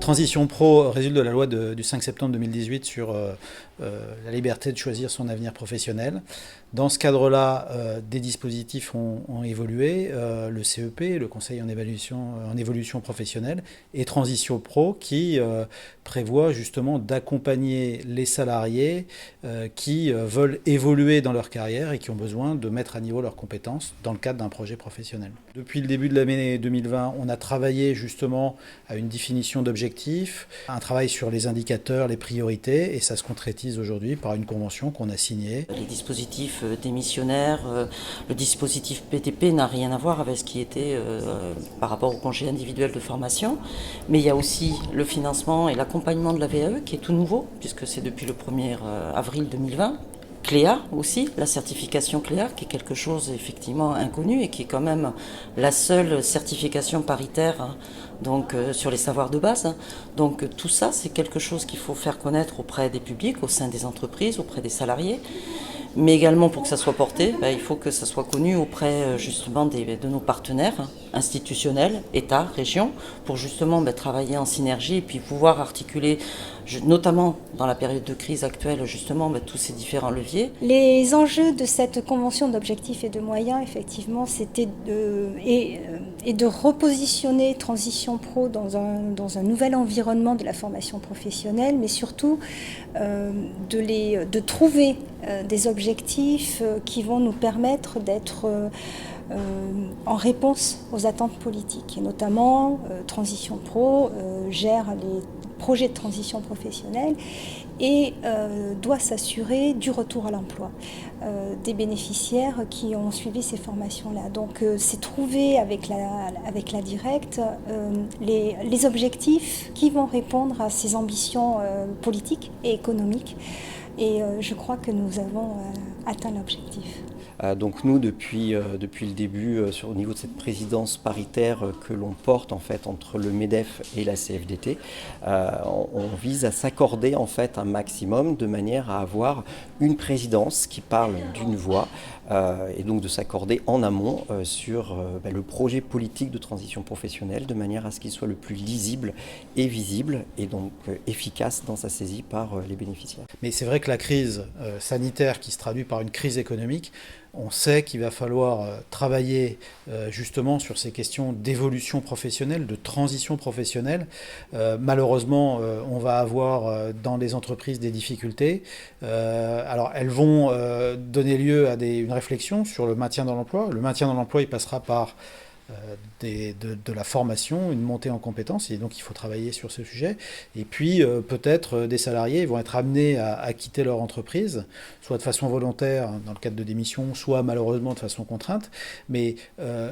Transition Pro résulte de la loi du 5 septembre 2018 sur la liberté de choisir son avenir professionnel. Dans ce cadre-là, des dispositifs ont évolué, le CEP, le Conseil en évolution professionnelle, et Transition Pro qui prévoit justement d'accompagner les salariés qui veulent évoluer dans leur carrière et qui ont besoin de mettre à niveau leurs compétences dans le cadre d'un projet professionnel. Depuis le début de l'année 2020, on a travaillé justement à une définition d'objectifs, un travail sur les indicateurs, les priorités, et ça se concrétise aujourd'hui par une convention qu'on a signée. Les dispositifs démissionnaires, le dispositif PTP n'a rien à voir avec ce qui était par rapport au congé individuel de formation, mais il y a aussi le financement et l'accompagnement de la VAE qui est tout nouveau, puisque c'est depuis le 1er avril 2020. Cléa aussi, la certification Cléa, qui est quelque chose effectivement inconnu et qui est quand même la seule certification paritaire donc, sur les savoirs de base. Donc tout ça, c'est quelque chose qu'il faut faire connaître auprès des publics, au sein des entreprises, auprès des salariés. Mais également pour que ça soit porté, il faut que ça soit connu auprès justement de nos partenaires institutionnels, État, région, pour justement travailler en synergie et puis pouvoir articuler, notamment dans la période de crise actuelle, justement tous ces différents leviers. Les enjeux de cette convention d'objectifs et de moyens, effectivement, c'était de repositionner Transition Pro dans un nouvel environnement de la formation professionnelle, mais surtout de trouver des objectifs qui vont nous permettre d'être en réponse aux attentes politiques. Et notamment, Transition Pro gère les projets de transition professionnelle et doit s'assurer du retour à l'emploi des bénéficiaires qui ont suivi ces formations-là. Donc c'est trouver avec la directe les objectifs qui vont répondre à ces ambitions politiques et économiques. Et je crois que nous avons atteint l'objectif. Donc nous, depuis le début, au niveau de cette présidence paritaire que l'on porte en fait entre le MEDEF et la CFDT, on vise à s'accorder en fait un maximum de manière à avoir une présidence qui parle d'une voix et donc de s'accorder en amont sur le projet politique de transition professionnelle de manière à ce qu'il soit le plus lisible et visible et donc efficace dans sa saisie par les bénéficiaires. Mais c'est vrai que la crise sanitaire qui se traduit par une crise économique, on sait qu'il va falloir travailler justement sur ces questions d'évolution professionnelle, de transition professionnelle. Malheureusement, on va avoir dans les entreprises des difficultés. Alors, elles vont donner lieu à une réflexion sur le maintien dans l'emploi. Le maintien dans l'emploi, il passera par de la formation, une montée en compétences, et donc il faut travailler sur ce sujet. Et puis peut-être des salariés vont être amenés à quitter leur entreprise, soit de façon volontaire dans le cadre de démission, soit malheureusement de façon contrainte. Mais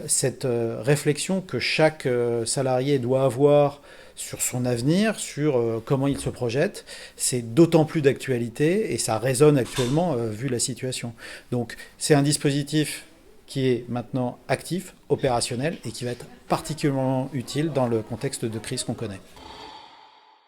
cette réflexion que chaque salarié doit avoir sur son avenir, sur comment il se projette, c'est d'autant plus d'actualité et ça résonne actuellement vu la situation. Donc c'est un dispositif qui est maintenant actif, opérationnel et qui va être particulièrement utile dans le contexte de crise qu'on connaît.